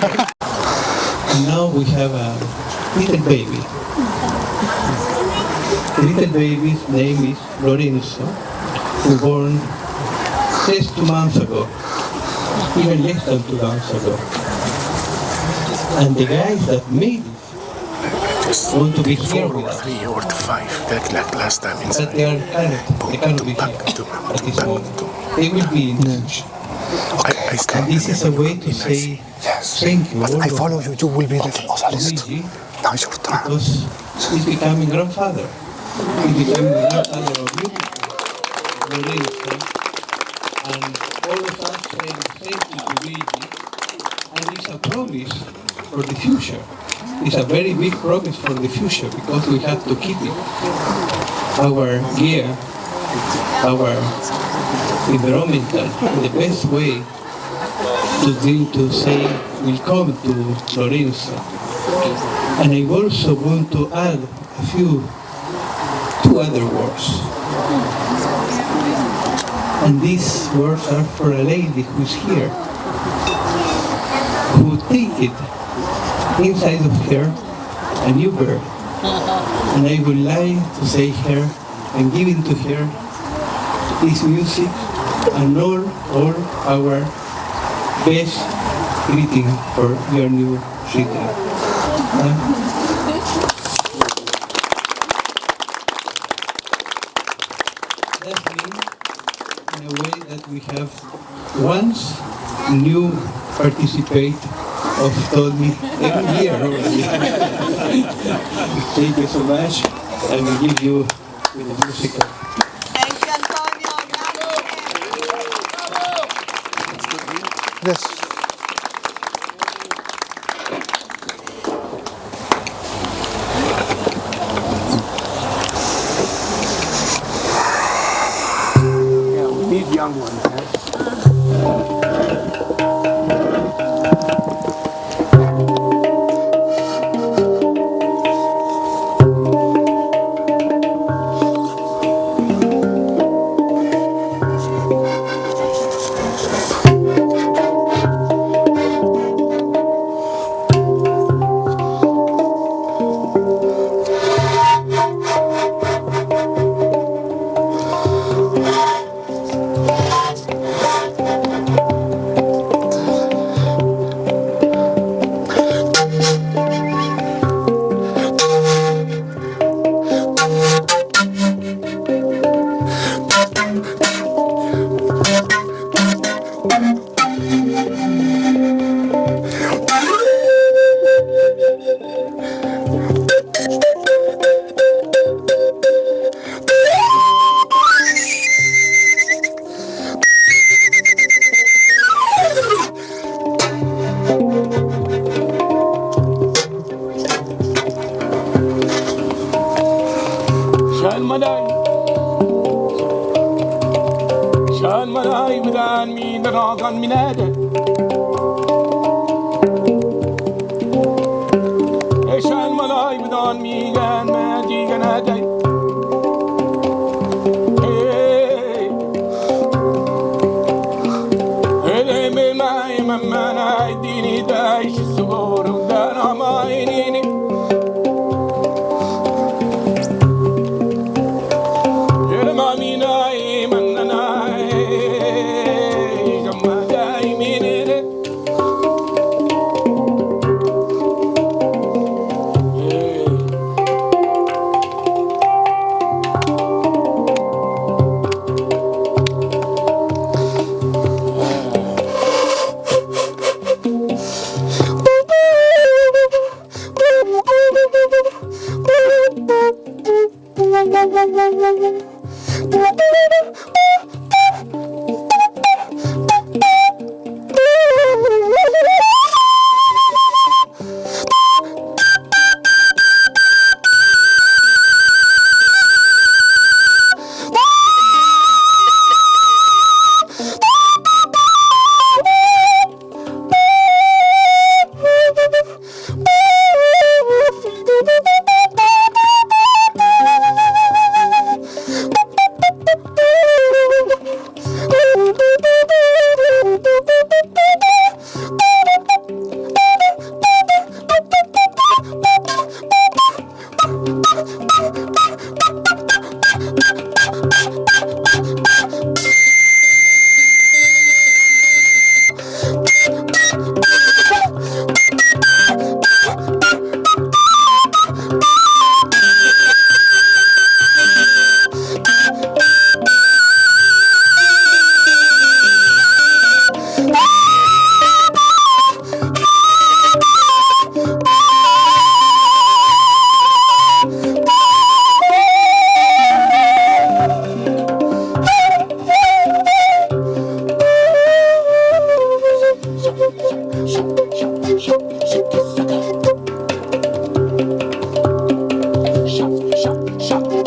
And now we have a little baby. The little baby's name is Lorenzo, who born just 2 months ago, even less than 2 months ago. And the guys that made it want to be here with us. 3 or 5, like last time But they are current. They cannot be here at this moment. They will be in the future. And this is a way to say thank you. I follow you. You will be the socialist. Luigi, because he's becoming grandfather. He's becoming grandfather of beautiful Lorenzo. And all of us say thank you to Luigi. And it's a promise for the future. It's a very big promise for the future because we have to keep it. Our gear, our environmental, the best way to say welcome to Lorenzo. And I also want to add two other words. And these words are for a lady who's here, who take it inside of her a new bird. And I would like to say her and giving to her this music and all our best greeting for your new city. That means, in a way, that we have once new participate of Todi every year already. Thank you so much, and we give you with the music. Thank you, Antonio. Yes. Yeah, we need young ones. شان منای بدان می درازان می نده شان منای بدان می گن ما دیگه نده هله می مای ممنای دینی دایش سور و دانا مای نینی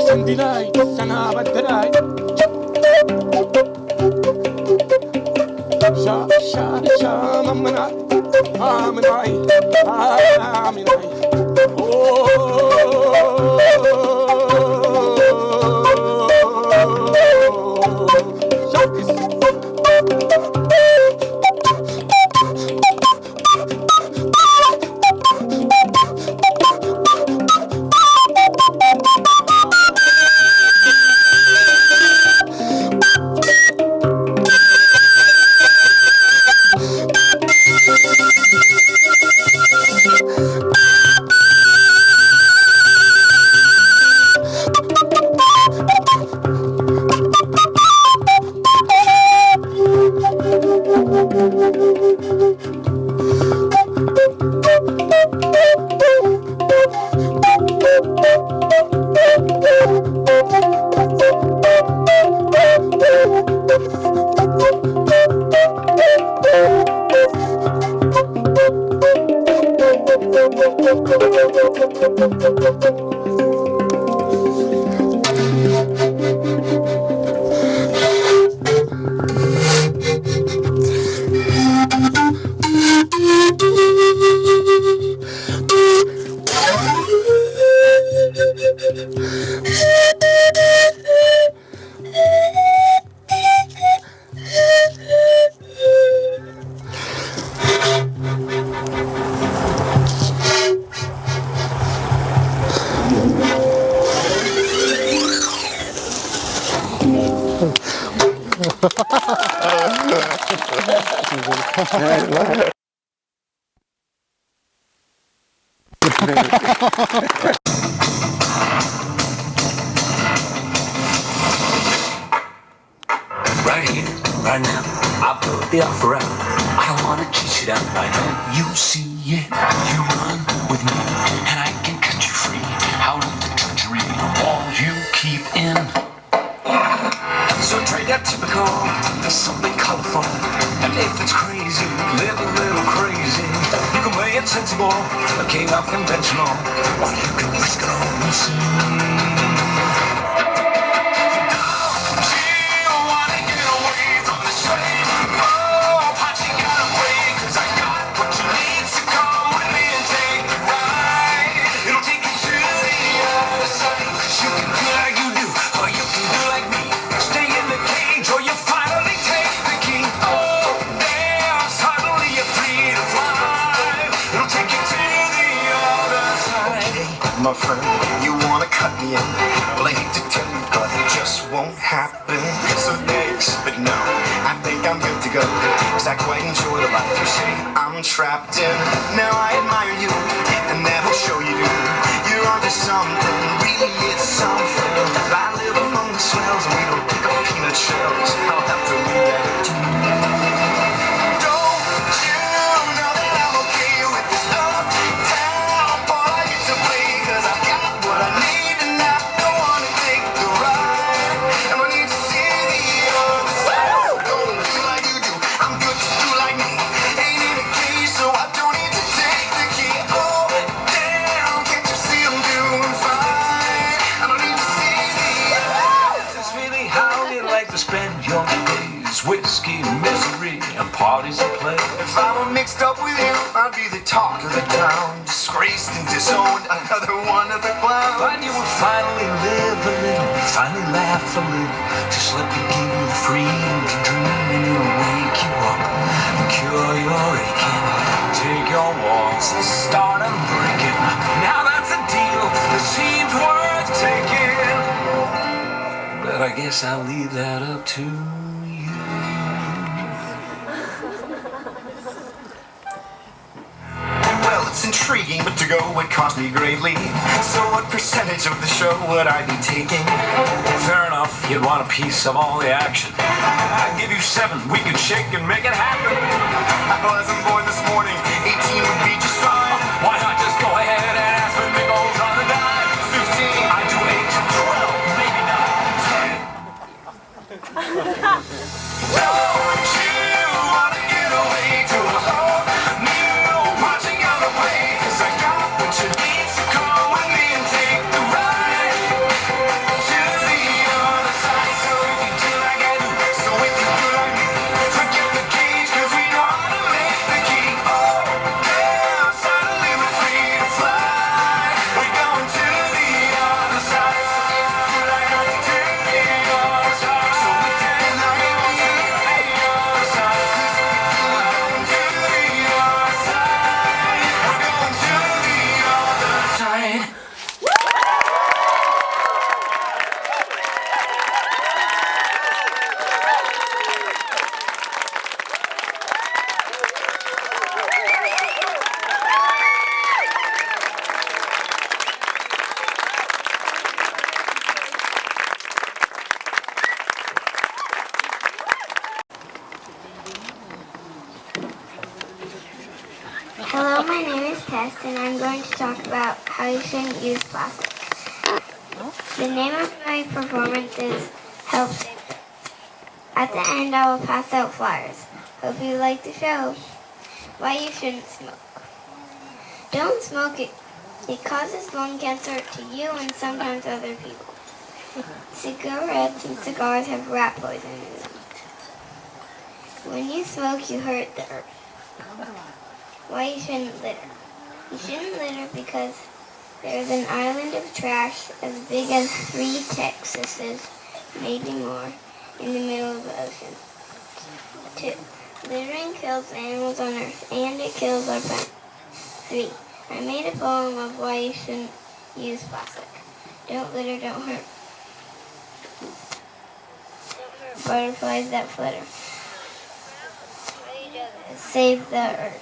Sandinai, sana badrai. Sha, mamana, aminai, aminai. Right here, right now, I put the offer out. I don't wanna chase you down the night. You see it, you run with me, and I can cut you free out of the drudgery all you keep in. So trade that typical for something colorful. And if it's crazy, live a little crazy. You can play it sensible, a king of conventional, or you can risk it all and see. My friend, you wanna cut me in? Well, I hate to tell you, but it just won't happen. So thanks, but no, I think I'm good to go. Cause I quite enjoy the life you say I'm trapped in. Now I admire you, and that'll show you do. You're onto something, really it's something. I live among the swells, and we don't pick up peanut shells. I'll have to leave that to you. Whiskey, misery, and parties and play. If I were mixed up with you, I'd be the talk of the town. Disgraced and disowned, another one of the clowns. But you would finally live a little, finally laugh a little. Just let me give you the freedom to dream, and it'll wake you up, cure your aching. Take your walks and start them breaking. Now that's a deal that seems worth taking, but I guess I'll leave that up to you. Well, it's intriguing, but to go would cost me greatly. So what percentage of the show would I be taking? Fair enough, you'd want a piece of all the action. I'd give you 7. We could shake and make it happen. I wasn't born this morning. 18 would be just fine. Why not just go ahead and ask for nickels on the dime? 15. I do 8, 12, maybe 9, 10. Don't you wanna get away to a whole new watching out the way? 'Cause I got what you need, so come with me and take the ride to the other side. So if you do like I do, so if you do like me, forget the cage, 'cause we know how to make the key. Oh, yeah, suddenly we're free to fly. We're going to the other side. So if you do like I do, to the other side. So if you do like I do, to the other side. 'Cause we're going to the other side. We're going to the other side. Hello, my name is Tess, and I'm going to talk about how you shouldn't use plastic. The name of my performance is Help Save Earth. At the end, I will pass out flyers. Hope you like the show. Why you shouldn't smoke. Don't smoke it. It causes lung cancer to you and sometimes other people. Cigarettes and cigars have rat poison in them. When you smoke, you hurt the earth. Why you shouldn't litter. You shouldn't litter because there is an island of trash as big as 3 Texases, maybe more, in the middle of the ocean. 2. Littering kills animals on Earth, and it kills our planet. 3. I made a poem of why you shouldn't use plastic. Don't litter, don't hurt butterflies that flutter. Save the Earth.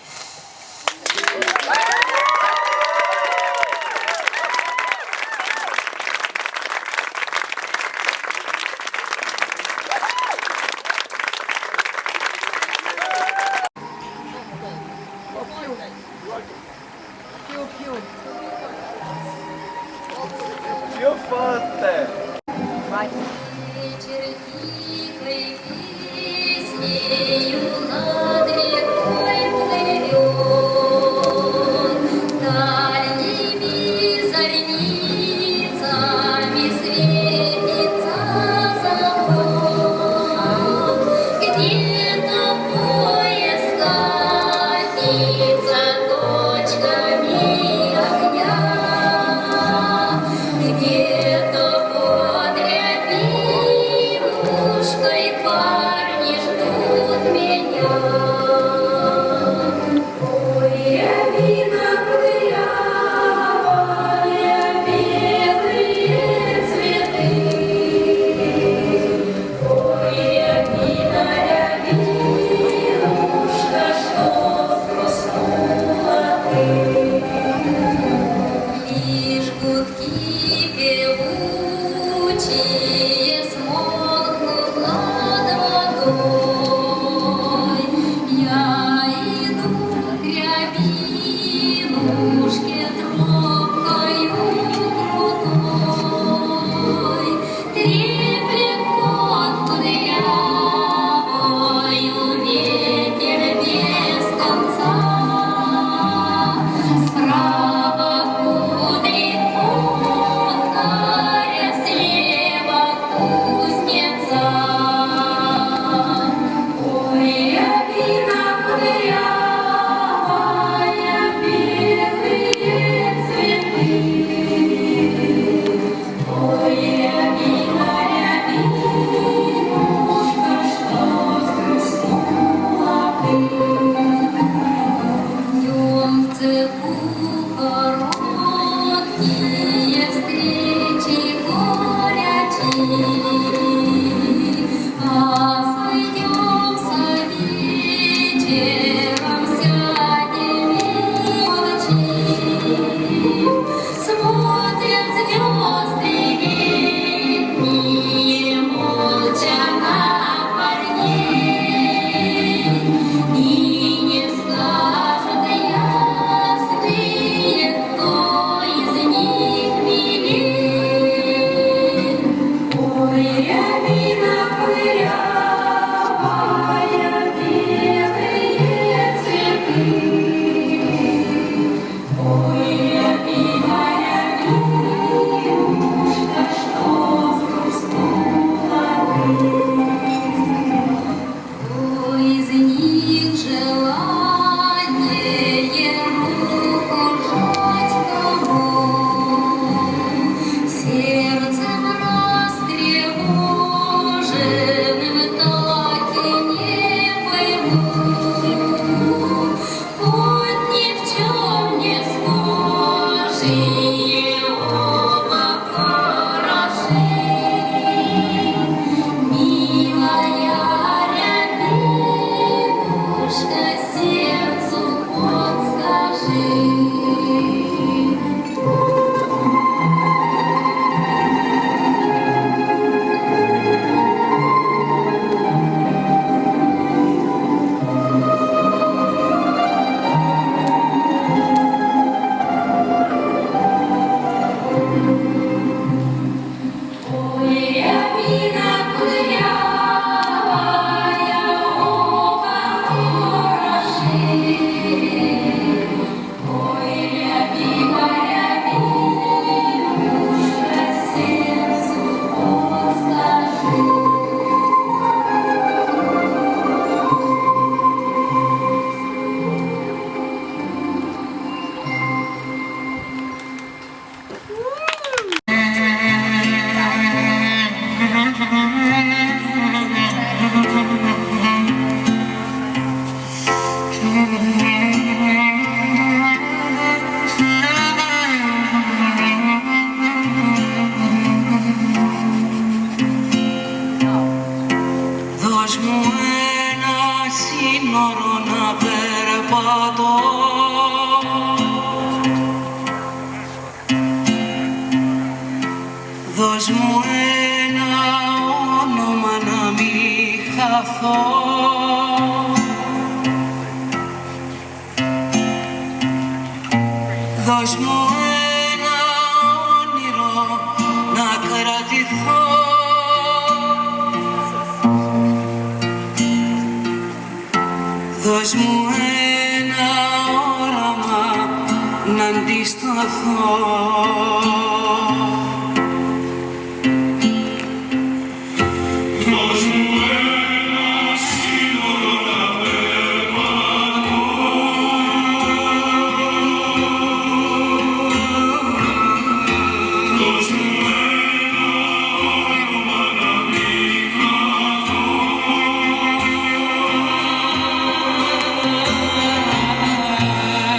Короткие встречи Δώσ' μου ένα όνομα να μην χαθώ. Δώσ' μου ένα όνειρο να κρατηθώ. Δώσ' μου ένα όραμα να αντισταθώ. Δώσ' μου ένα σύνορο να περπατώ. Δώσ' μου ένα όνομα να μην χαθώ.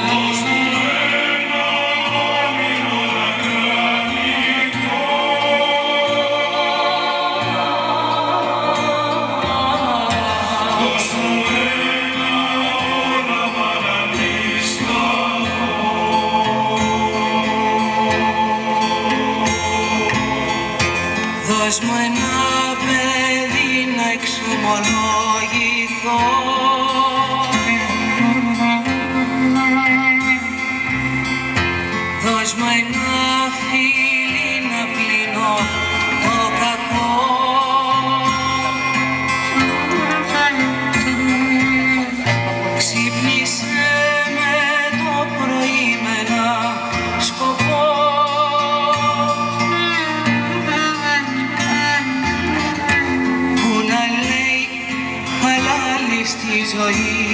Δώσ' μου ένα όνειρο να κρατηθώ. Δώσ' μου ένα όραμα να αντισταθώ. Δώσ' μου ένα παιδί να εξομολογηθώ. Δώσ' μου ένα φίλι να πλύνω το κακό. Ξύπνησε με το πρωί με ένα σκοπό. Που να λέει χαλάλι στη ζωή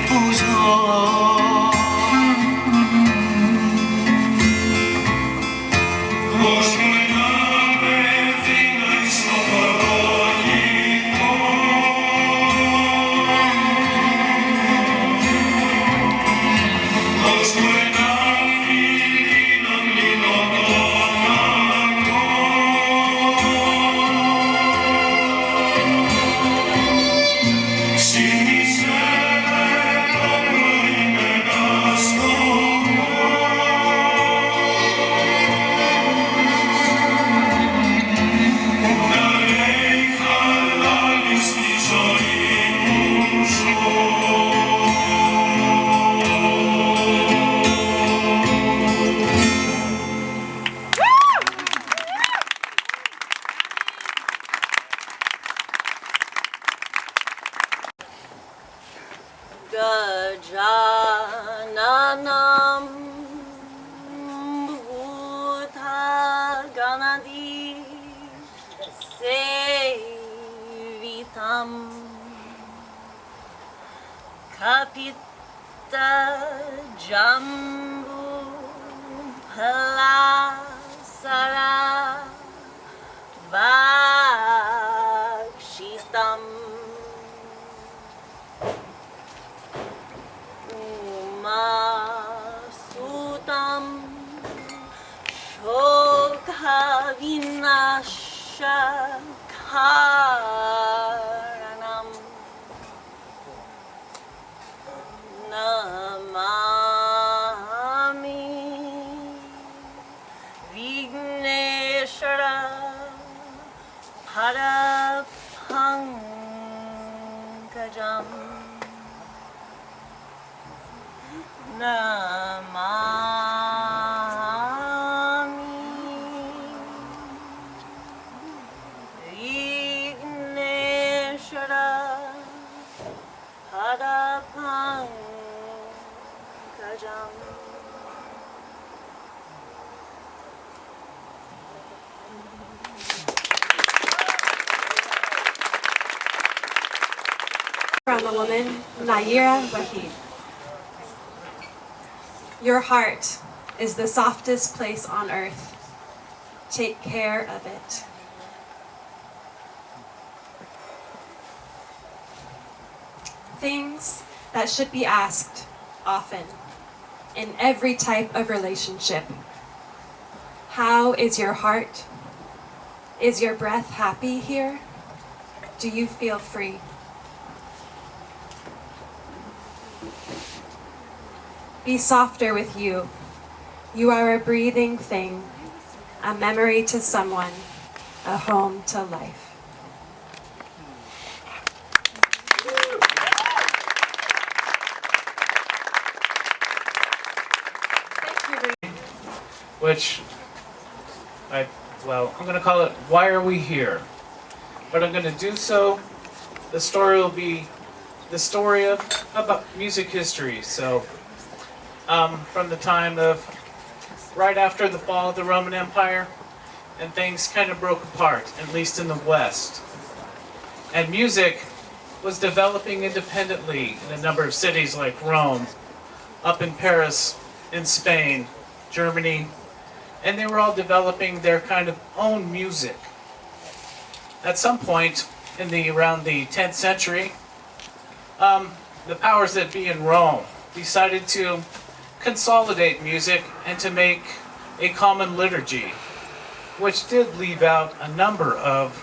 που ζω. Δώσ' μου ένα παιδί να εξομολογηθώ. Δώσ' μου ένα φίλι να πλύνω το κακό. Ξύπνησε με το πρωί με ένα σκοπό. Να λέει χαλάλι στη ζωή που ζω. Gajananam Bhutaganadi Sevitam Kapita Jambu Palasara Vakshitam Masutam Shokhavinasha Karanam Namami Vigneshwara Parapankajam Namami Vigneshwara Parapankajam. From a woman, Naira Wahid. Your heart is the softest place on earth. Take care of it. Things that should be asked often in every type of relationship. How is your heart? Is your breath happy here? Do you feel free? Be softer with you. You are a breathing thing, a memory to someone, a home to life. Which I'm going to call it Why Are We Here? But I'm going to do so, the story will be the story of about music history. So from the time of right after the fall of the Roman Empire, and things kind of broke apart, at least in the West. And music was developing independently in a number of cities like Rome, up in Paris, in Spain, Germany, and they were all developing their kind of own music. At some point in around the 10th century, the powers that be in Rome decided to consolidate music and to make a common liturgy, which did leave out a number of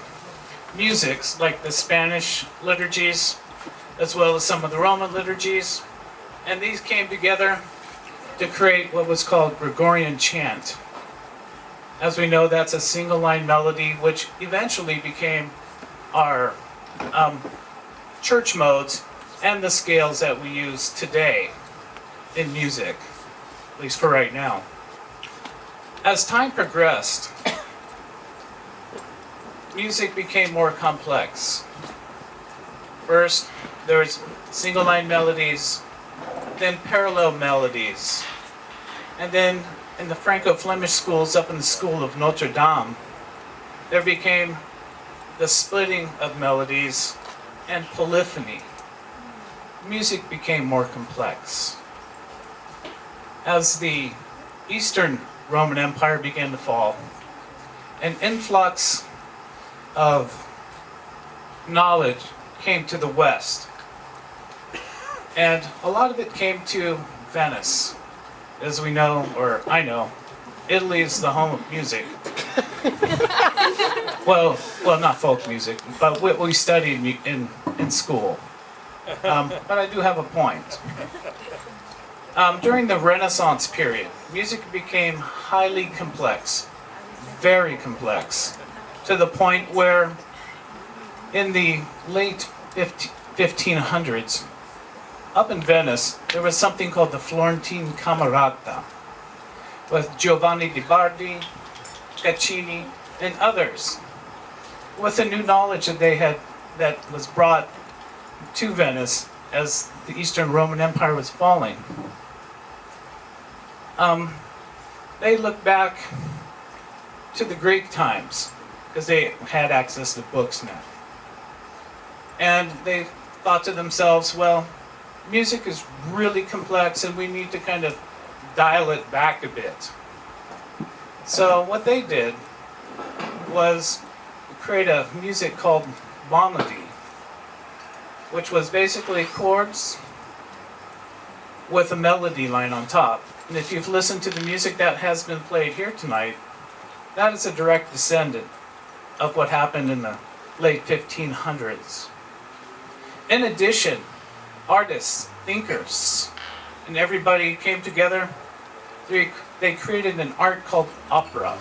musics like the Spanish liturgies, as well as some of the Roman liturgies, and these came together to create what was called Gregorian chant. As we know, that's a single line melody, which eventually became our church modes and the scales that we use today in music, at least for right now. As time progressed, music became more complex. First, there was single line melodies, then parallel melodies, and then in the Franco-Flemish schools up in the school of Notre Dame, there became the splitting of melodies and polyphony. Music became more complex. As the Eastern Roman Empire began to fall, an influx of knowledge came to the West. And a lot of it came to Venice. As we know, or I know, Italy is the home of music. well, not folk music, but what we studied in school. But I do have a point. During the Renaissance period, music became highly complex, very complex, to the point where in the late 1500s, up in Venice, there was something called the Florentine Camerata, with Giovanni di Bardi, Caccini, and others, with the new knowledge that they had that was brought to Venice as the Eastern Roman Empire was falling. They looked back to the Greek times, because they had access to books now. And they thought to themselves, well, music is really complex and we need to kind of dial it back a bit. So what they did was create a music called monody, which was basically chords with a melody line on top. And if you've listened to the music that has been played here tonight, that is a direct descendant of what happened in the late 1500s. In addition, artists, thinkers, and everybody came together. They created an art called opera.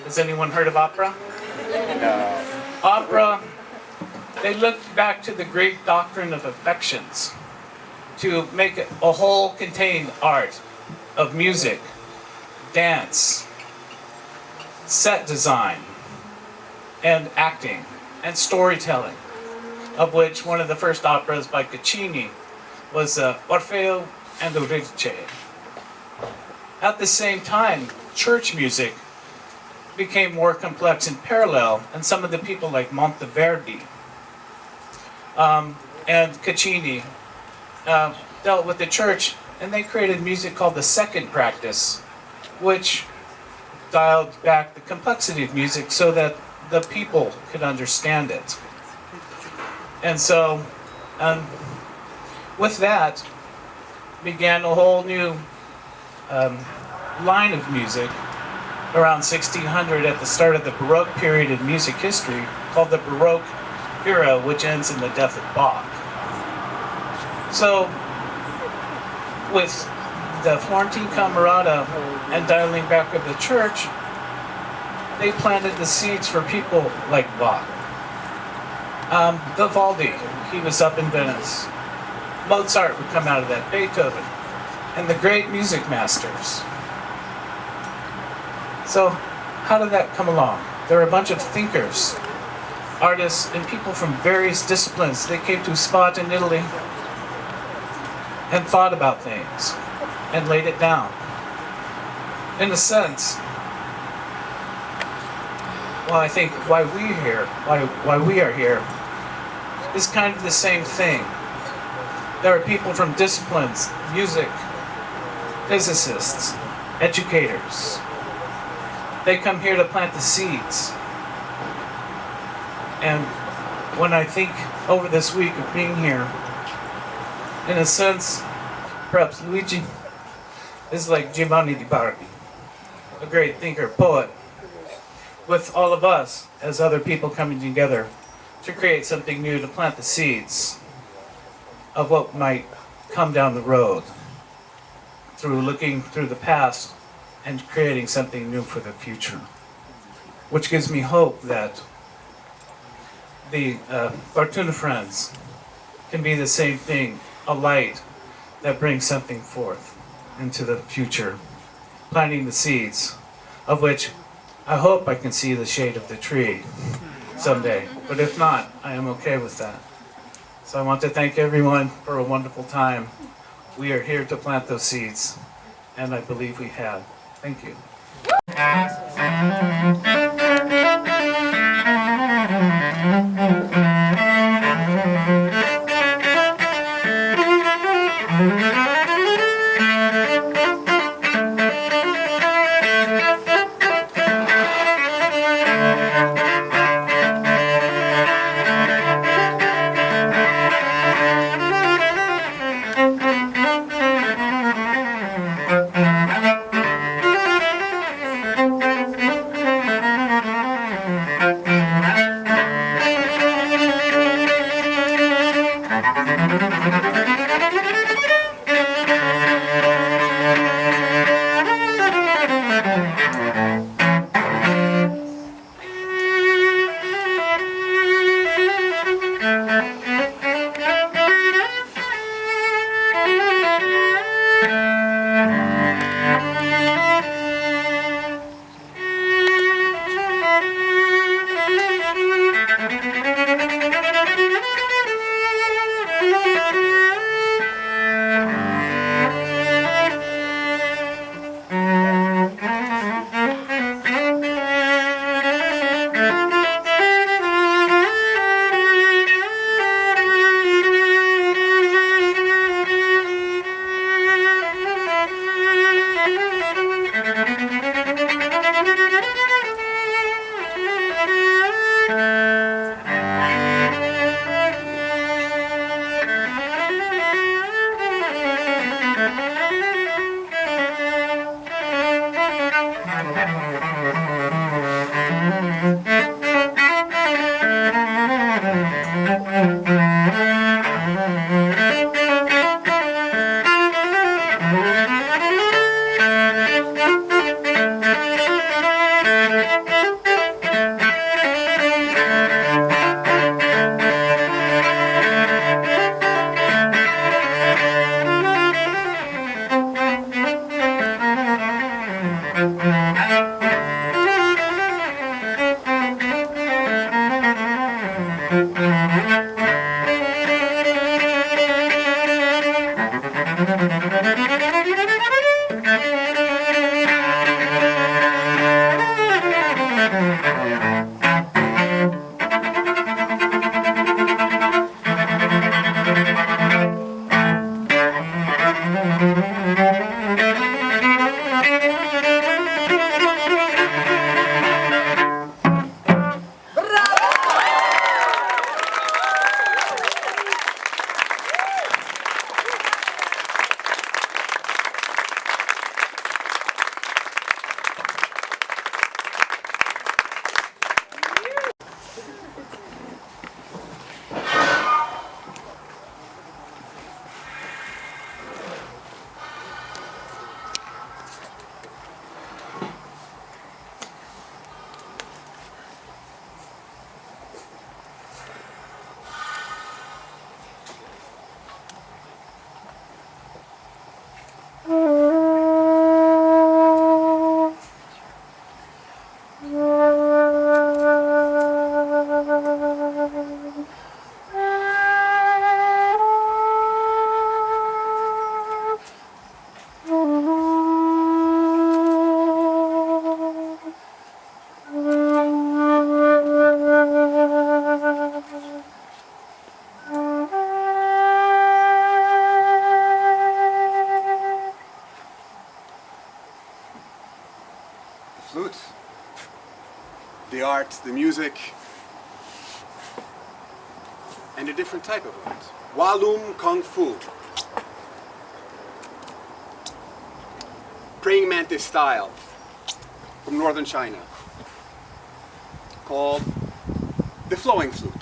Has anyone heard of opera? No. Opera, they looked back to the great doctrine of affections to make a whole contained art of music, dance, set design, and acting, and storytelling, of which one of the first operas by Caccini was Orfeo and Eurydice. At the same time, church music became more complex in parallel, and some of the people like Monteverdi and Caccini dealt with the church, and they created music called the second practice, which dialed back the complexity of music so that the people could understand it. And so, with that, began a whole new line of music around 1600 at the start of the Baroque period in music history, called the Baroque era, which ends in the death of Bach. So, with the Florentine Camerata and dialing back of the church, they planted the seeds for people like Bach. Vivaldi, he was up in Venice. Mozart would come out of that, Beethoven, and the great music masters. So, how did that come along? There were a bunch of thinkers, artists, and people from various disciplines. They came to a spot in Italy and thought about things and laid it down. In a sense, well, I think why we are here is kind of the same thing. There are people from disciplines, music, physicists, educators. They come here to plant the seeds. And when I think over this week of being here, in a sense, perhaps Luigi is like Giovanni di Bardi, a great thinker, poet, with all of us as other people coming together to create something new, to plant the seeds of what might come down the road through looking through the past and creating something new for the future. Which gives me hope that the Fortuna Friends can be the same thing, a light that brings something forth into the future, planting the seeds of which I hope I can see the shade of the tree someday. But if not, I am okay with that. So I want to thank everyone for a wonderful time. We are here to plant those seeds, and I believe we have. Thank you. art, the music, and a different type of art. Walum Kung Fu. Praying mantis style from northern China, called the flowing flute.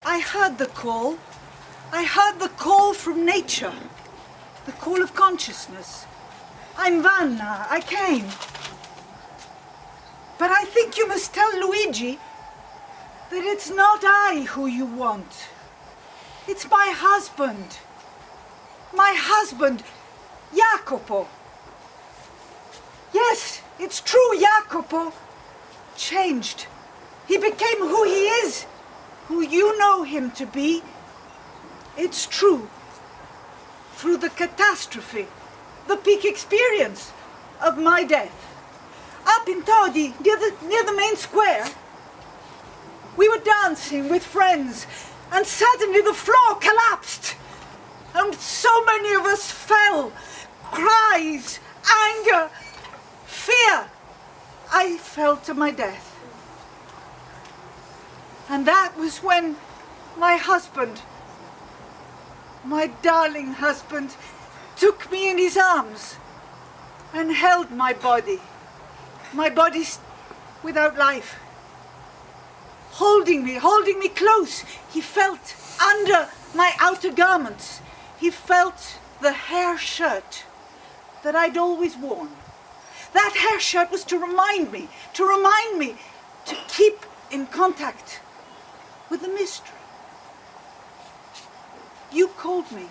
I heard the call. I heard the call from nature. The call of consciousness. I'm Vanna. I came. But I think you must tell Luigi that it's not I who you want. It's my husband. My husband, Jacopo. Yes, it's true, Jacopo changed. He became who he is, who you know him to be. It's true. Through the catastrophe, the peak experience of my death. Up in Todi, near the main square, we were dancing with friends, and suddenly the floor collapsed. And so many of us fell. Cries, anger, fear. I fell to my death. And that was when my husband, my darling husband, took me in his arms and held my body without life. Holding me close. He felt under my outer garments. He felt the hair shirt that I'd always worn. That hair shirt was to remind me to keep in contact with the mystery. You called me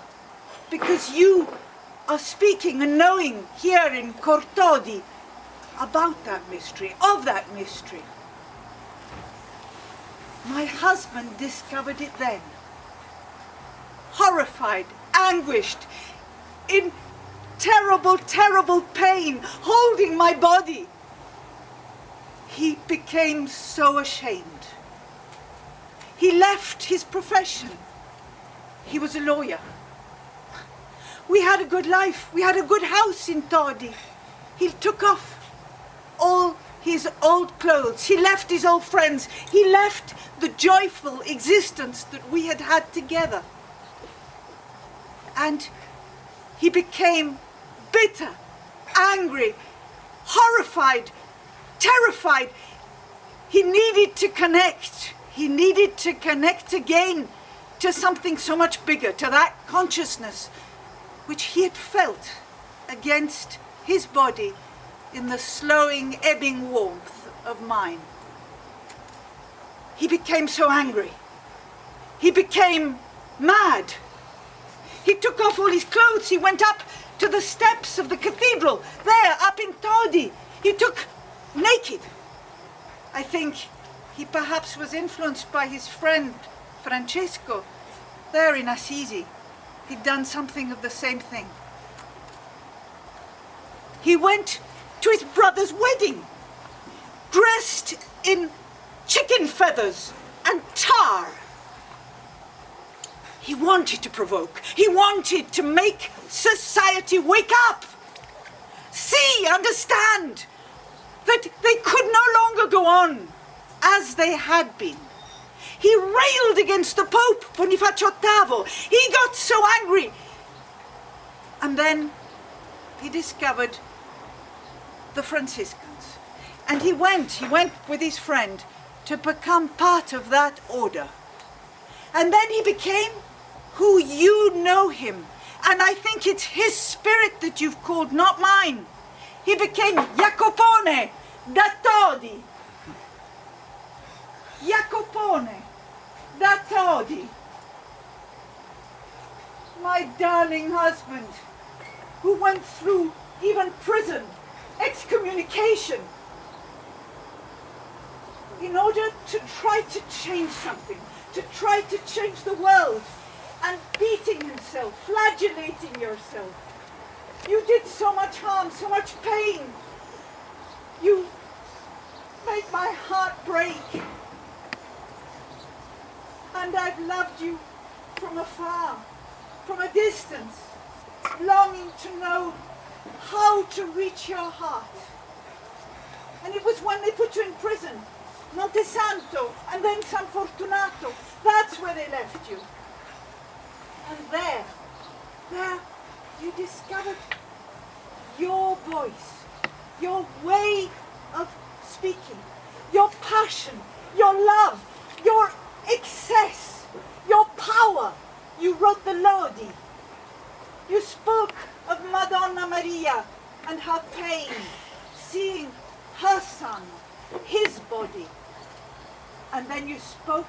because you are speaking and knowing here in Todi about that mystery, of that mystery. My husband discovered it then. Horrified, anguished, in terrible, terrible pain, holding my body. He became so ashamed. He left his profession. He was a lawyer. We had a good life. We had a good house in Todi. He took off all his old clothes. He left his old friends. He left the joyful existence that we had had together. And he became bitter, angry, horrified, terrified. He needed to connect. He needed to connect again to something so much bigger, to that consciousness which he had felt against his body in the slowing, ebbing warmth of mine. He became so angry. He became mad. He took off all his clothes. He went up to the steps of the cathedral, there, up in Todi. He took naked. I think he perhaps was influenced by his friend Francesco, there in Assisi. He'd done something of the same thing. He went to his brother's wedding, dressed in chicken feathers and tar. He wanted to provoke. He wanted to make society wake up. See, understand that they could no longer go on as they had been. He railed against the Pope, Bonifacio VIII. He got so angry. And then he discovered the Franciscans. And he went with his friend to become part of that order. And then he became who you know him. And I think it's his spirit that you've called, not mine. He became Jacopone da Todi. Jacopone da Todi. My darling husband, who went through even prison, excommunication, in order to try to change something, to try to change the world, and beating himself, flagellating yourself. You did so much harm, so much pain. You made my heart break. And I've loved you from afar, from a distance, longing to know how to reach your heart. And it was when they put you in prison, Monte Santo, and then San Fortunato, that's where they left you. And there you discovered your voice, your way of speaking, your passion, your love, your excess, your power. You wrote the Lodi. You spoke of Madonna Maria and her pain, seeing her son, his body. And then you spoke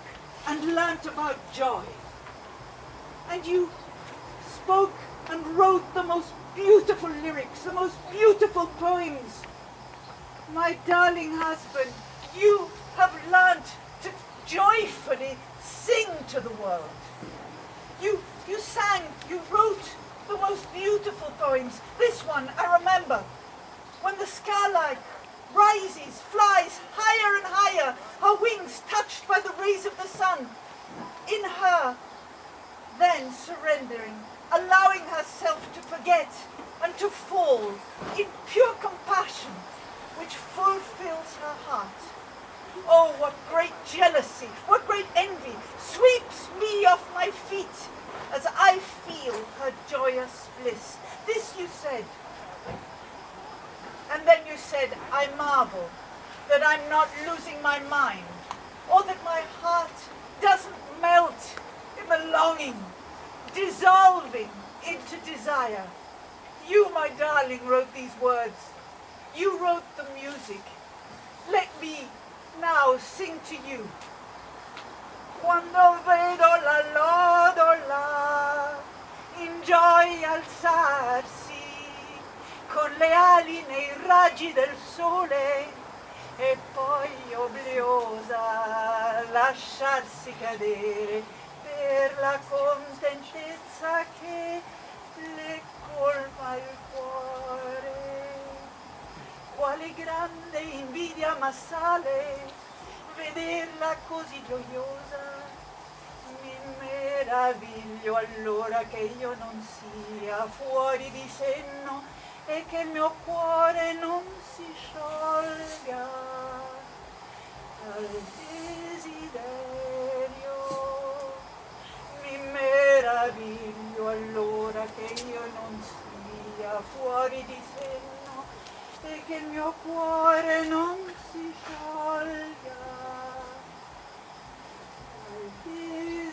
and learnt about joy. And you spoke and wrote the most beautiful lyrics, the most beautiful poems. My darling husband, you have learnt to joyfully sing to the world. You sang, you wrote the most beautiful poems. This one, I remember, when the starlight rises, flies higher and higher, her wings touched by the rays of the sun. In her, then surrendering, allowing herself to forget and to fall in pure compassion, which fulfills her heart. Oh, what great jealousy, what great envy sweeps me off my feet as I feel her joyous bliss. This you said. And then you said, I marvel that I'm not losing my mind, or that my heart doesn't melt in the longing, dissolving into desire. You, my darling, wrote these words. You wrote the music. Let me now sing to you. Quando vedo la lodola in gioia alzarsi con le ali nei raggi del sole e poi obliosa lasciarsi cadere per la contentezza che le colma il cuore. Quale grande invidia m'assale vederla così gioiosa. Mi meraviglio allora che io non sia fuori di senno e che il mio cuore non si sciolga dal desiderio. Mi meraviglio allora che io non sia fuori di senno e che il mio cuore non si sciolga dal desiderio.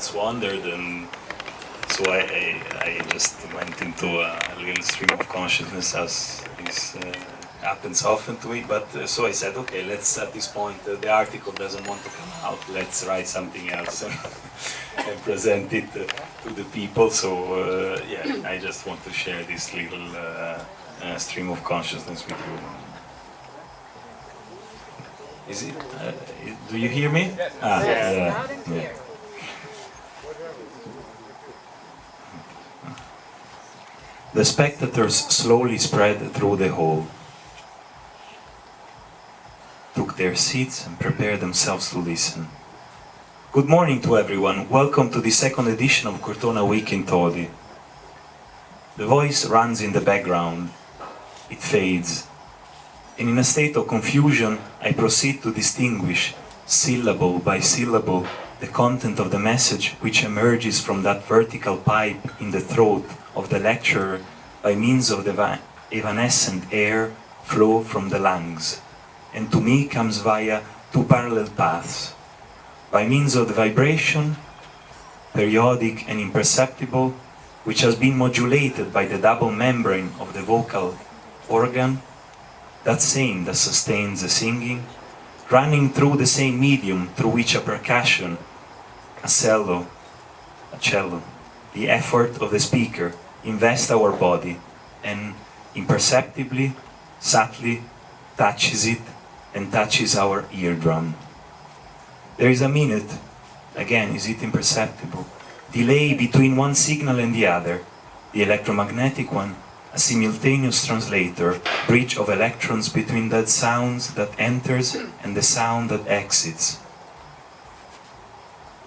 thoughts wandered, and so I just went into a little stream of consciousness, as this happens often to me. But so I said, okay, let's at this point, the article doesn't want to come out, let's write something else and present it to the people. So yeah, I just want to share this little stream of consciousness with you. Is it? Do you hear me? Yes. Loud and clear. The spectators slowly spread through the hall, took their seats and prepared themselves to listen. Good morning to everyone. Welcome to the second edition of Cortona Week in Todi. The voice runs in the background. It fades. And in a state of confusion, I proceed to distinguish, syllable by syllable, the content of the message which emerges from that vertical pipe in the throat of the lecturer by means of the evanescent air flow from the lungs, and to me comes via two parallel paths. By means of the vibration, periodic and imperceptible, which has been modulated by the double membrane of the vocal organ, that same that sustains the singing, running through the same medium through which a percussion, a cello, the effort of the speaker invests our body and imperceptibly, subtly touches it and touches our eardrum. There is a minute, again, is it imperceptible, delay between one signal and the other, the electromagnetic one, a simultaneous translator, bridge of electrons between the sounds that enters and the sound that exits.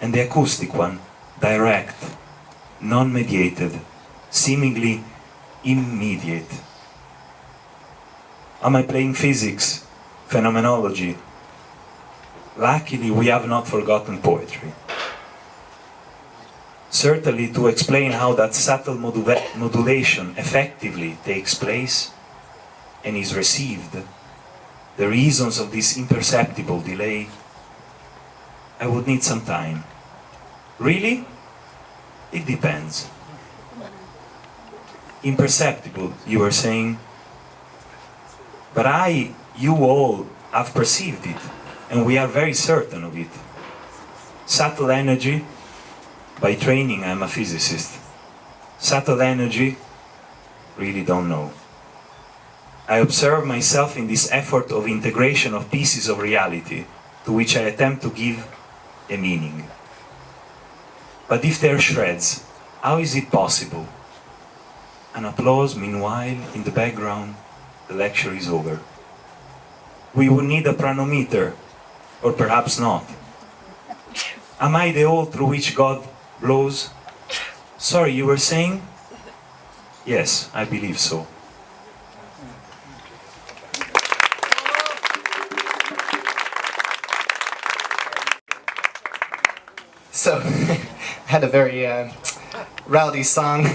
And the acoustic one, direct, non-mediated, seemingly immediate. Am I playing physics, phenomenology? Luckily, we have not forgotten poetry. Certainly, to explain how that subtle modulation effectively takes place and is received, the reasons of this imperceptible delay, I would need some time. Really? It depends. Imperceptible, you were saying, but you all have perceived it, and we are very certain of it. Subtle energy. By training, I'm a physicist. Subtle energy, really don't know. I observe myself in this effort of integration of pieces of reality to which I attempt to give a meaning. But if they're shreds, how is it possible? An applause, meanwhile, in the background, the lecture is over. We would need a pranometer, or perhaps not. Am I the hole through which God blows? Sorry, you were saying? Yes, I believe so. So, I had a very rowdy song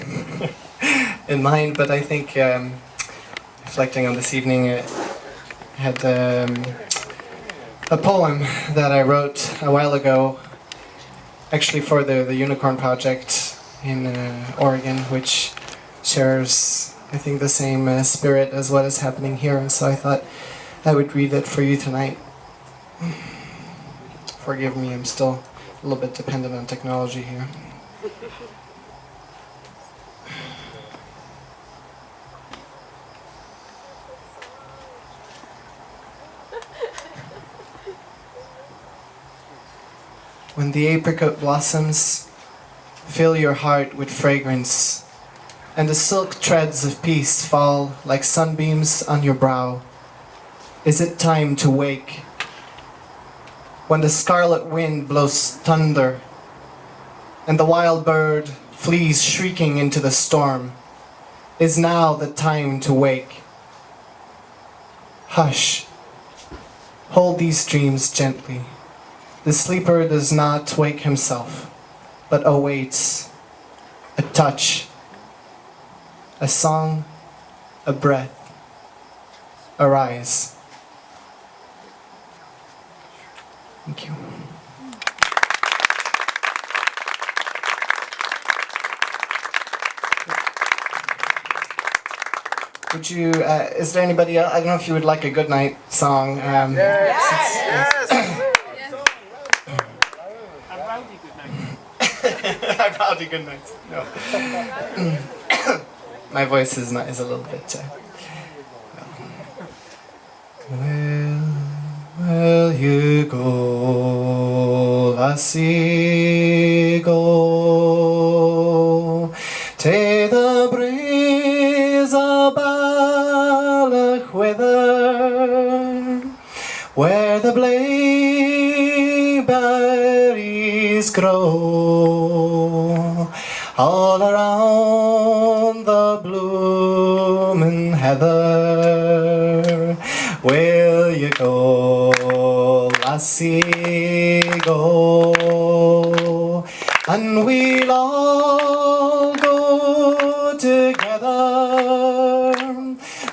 in mind, but I think reflecting on this evening, I had a poem that I wrote a while ago, actually for the Unicorn Project in Oregon, which shares, I think, the same spirit as what is happening here, and so I thought I would read it for you tonight. Forgive me, I'm still a little bit dependent on technology here. When the apricot blossoms, fill your heart with fragrance, and the silk threads of peace fall like sunbeams on your brow. Is it time to wake? When the scarlet wind blows thunder, and the wild bird flees shrieking into the storm, is now the time to wake. Hush, hold these dreams gently. The sleeper does not wake himself, but awaits a touch, a song, a breath. Arise. Thank you. Would you? Is there anybody else? I don't know if you would like a good night song. I've rowdy good nights. No. My voice is a little bit. Where you go, lassie, go. Take the breeze of Balachwither, where the blaeberries grow, all around the bloomin' heather. Will you go, lassie, go? And we'll all go together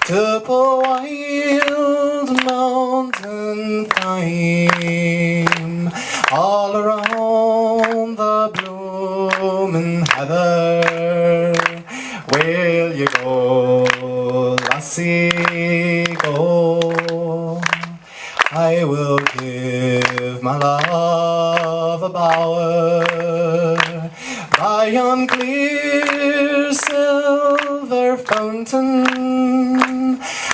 to wild mountain thyme, all around the bloomin' heather. Will you go, lassie, go? I will give my love a bower by yon clear silver fountain,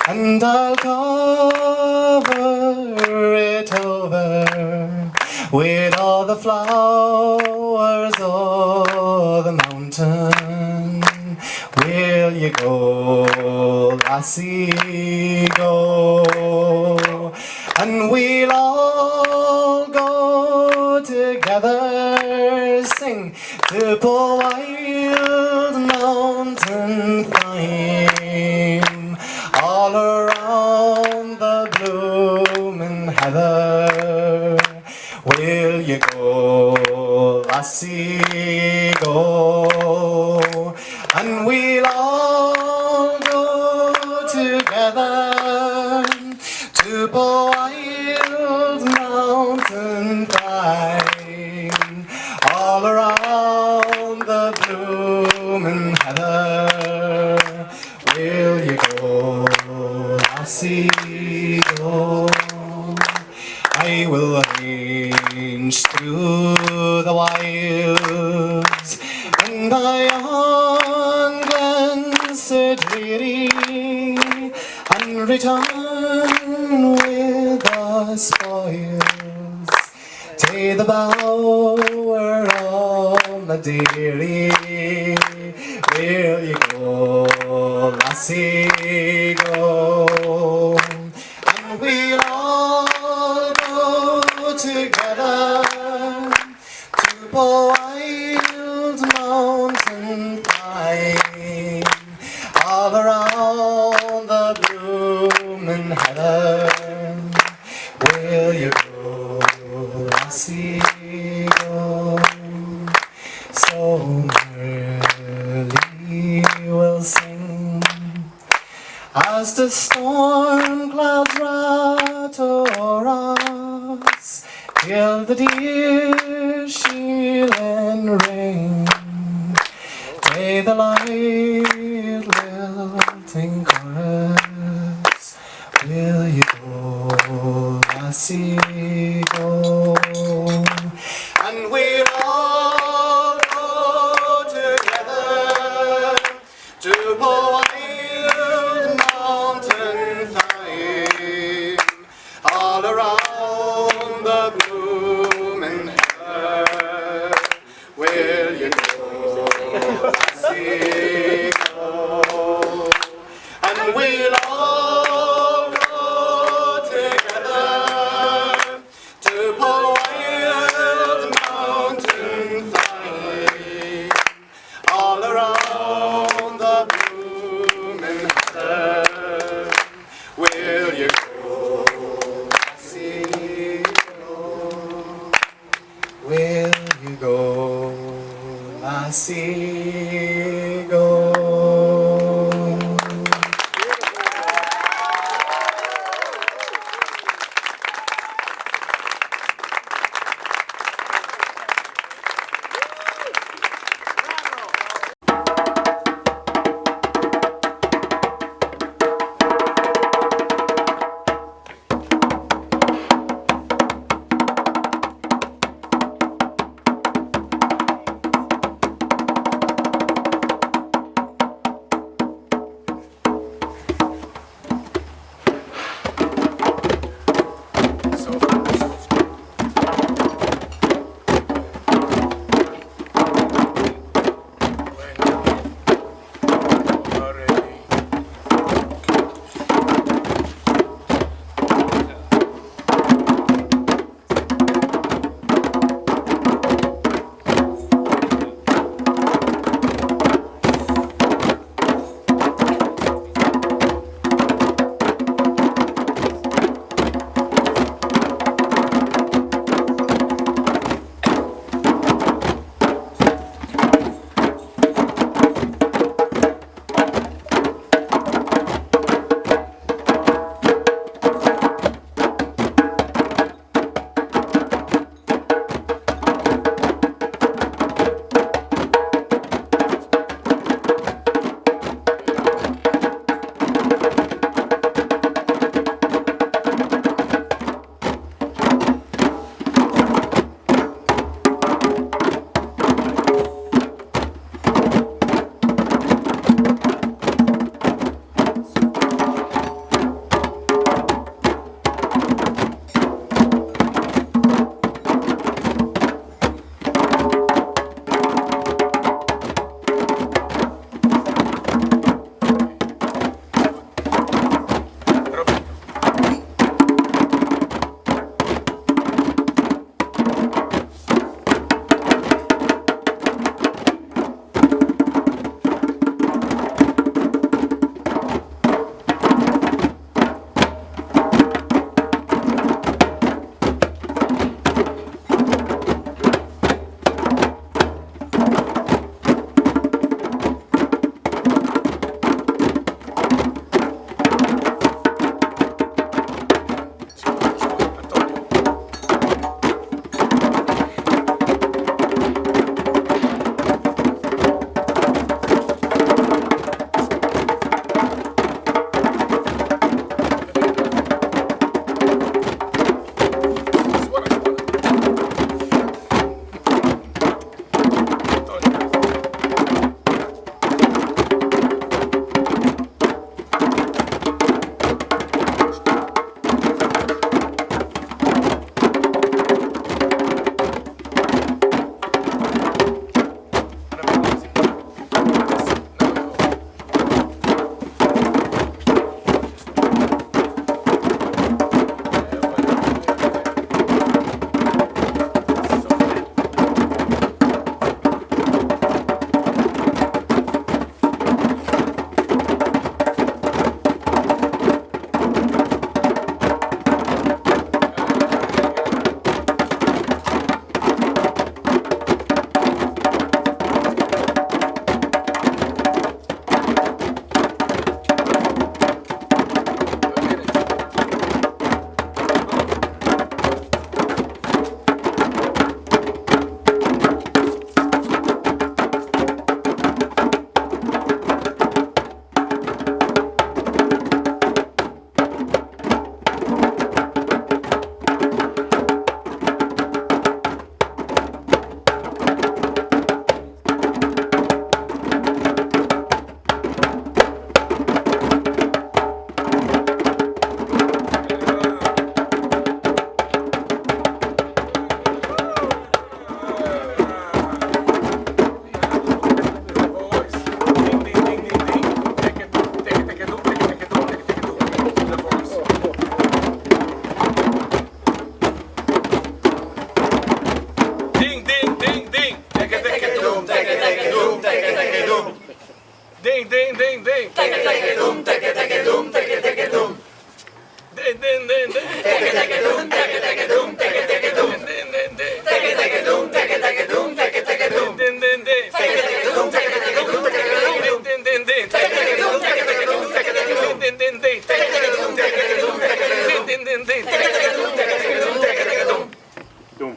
and I'll cover it over with all the flowers of the mountain. Will you go, lassie, go? And we'll all go together, sing to wild mountain thyme, all around the bloomin' heather. Will you go, lassie, go? And we'll all go together to wild mountain thyme, all around the bloomin' heather. Will you go, lassie, go? I will range through the wilds, and I on glens dreary, and return with the spoils to the bower of my dearie. Will you go, lassie, go? And we'll all go together to wild mountain thyme, all around the bloomin' heather. Will you go, lassie, go? So merrily we'll sing as the storm clouds rattle o'er us, till the dear shieling ring, day the light lilting chorus. Will you go, lassie, go? And we'll all go together to wild mountain thyme, all around the bloomin' heather. Will you go, lassie, go? And we'll all go together to wild mountain thyme, all around the bloomin' heather. Will you go, lassie, go? Will you go, lassie, go? ding ding ding ding. Take it doom, take it doom, take it doom. Ding ding ding ding. Take it doom, take it doom, take it doom. Ding ding ding. Take it doom, take it doom, take it doom. Ding ding ding. Take it doom, take it doom, take it doom. Ding ding ding. Take it doom, take it doom, take it doom. Ding ding ding. Take it doom, take it doom, take it doom. Ding ding ding. Take it doom, take it doom, take it doom. Doom.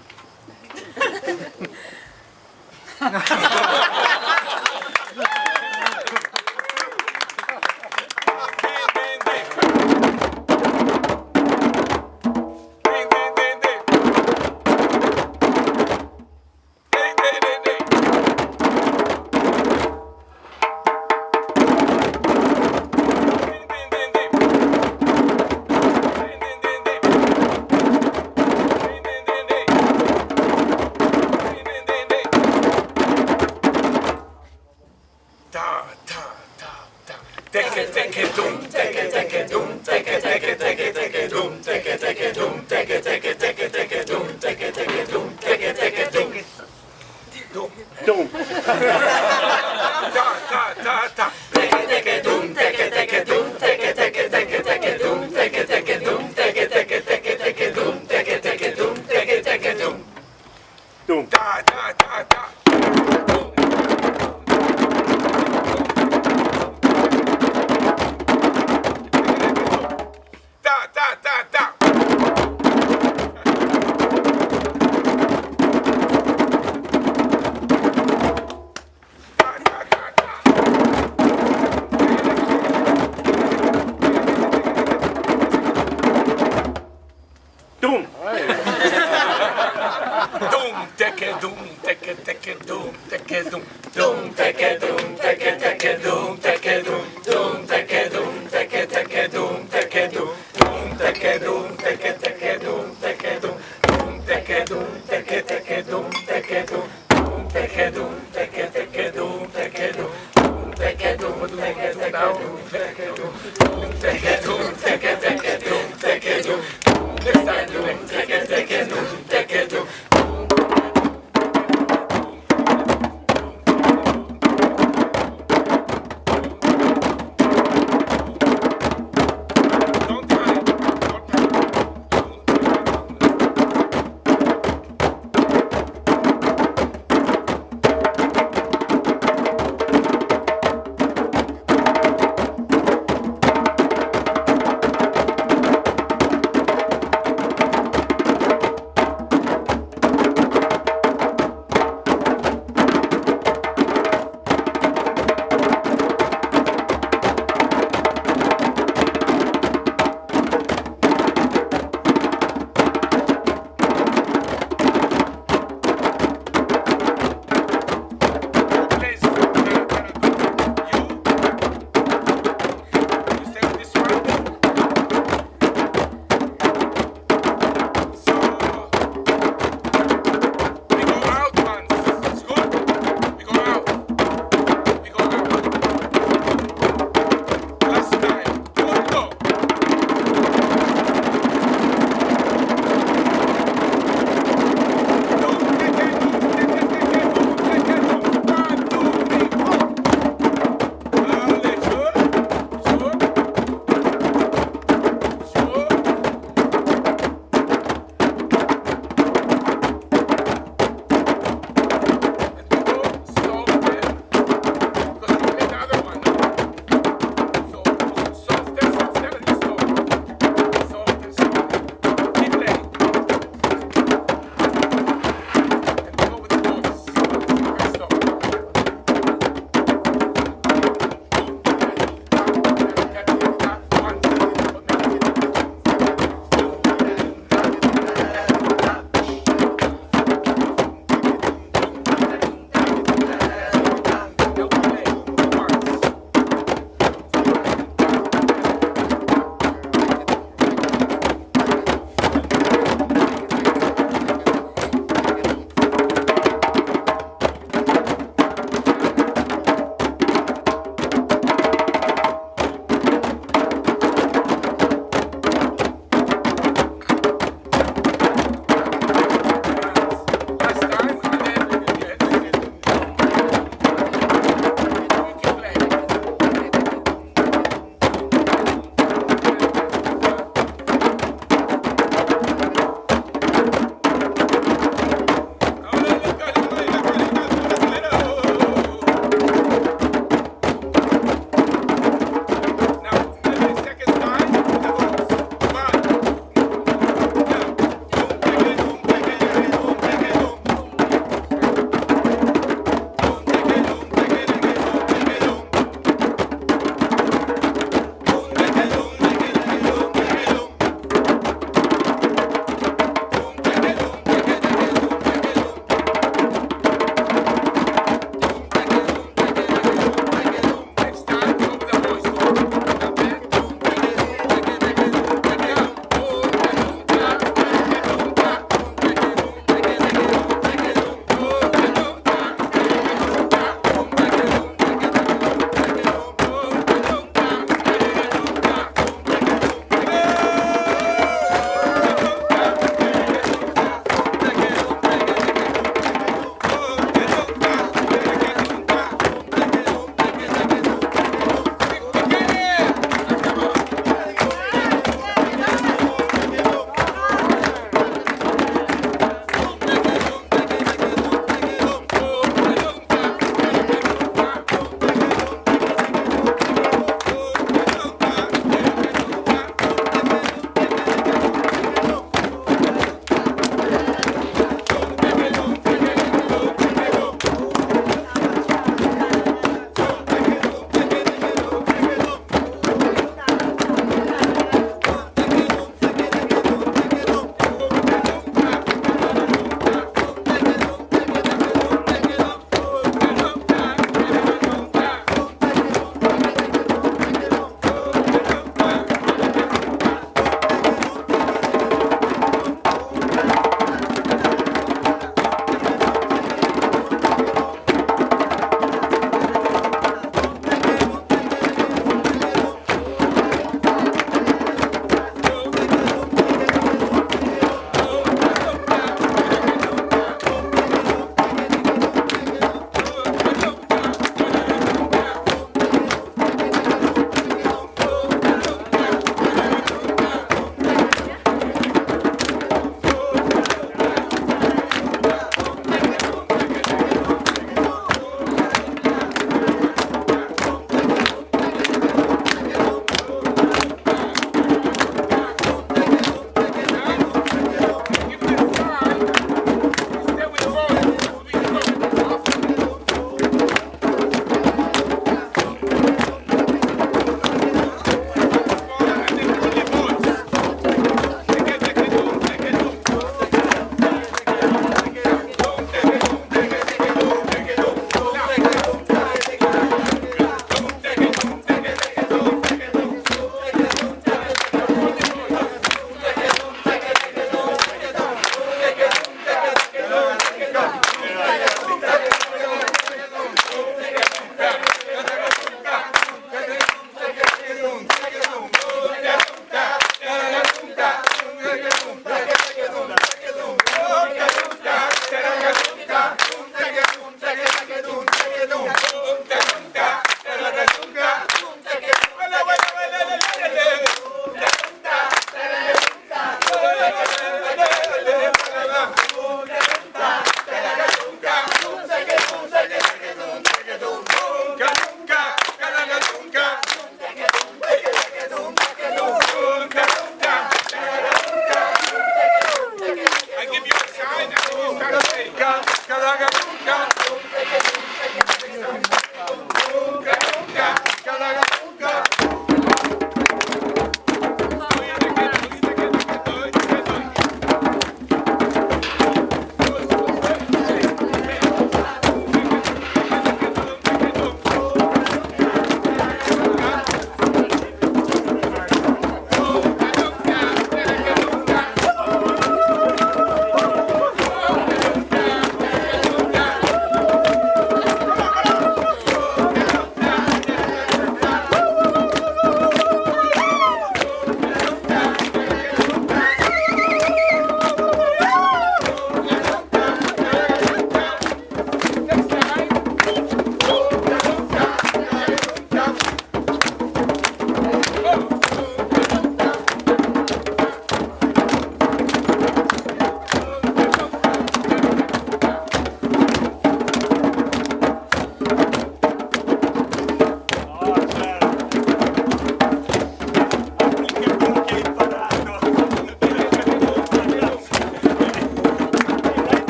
Take it down.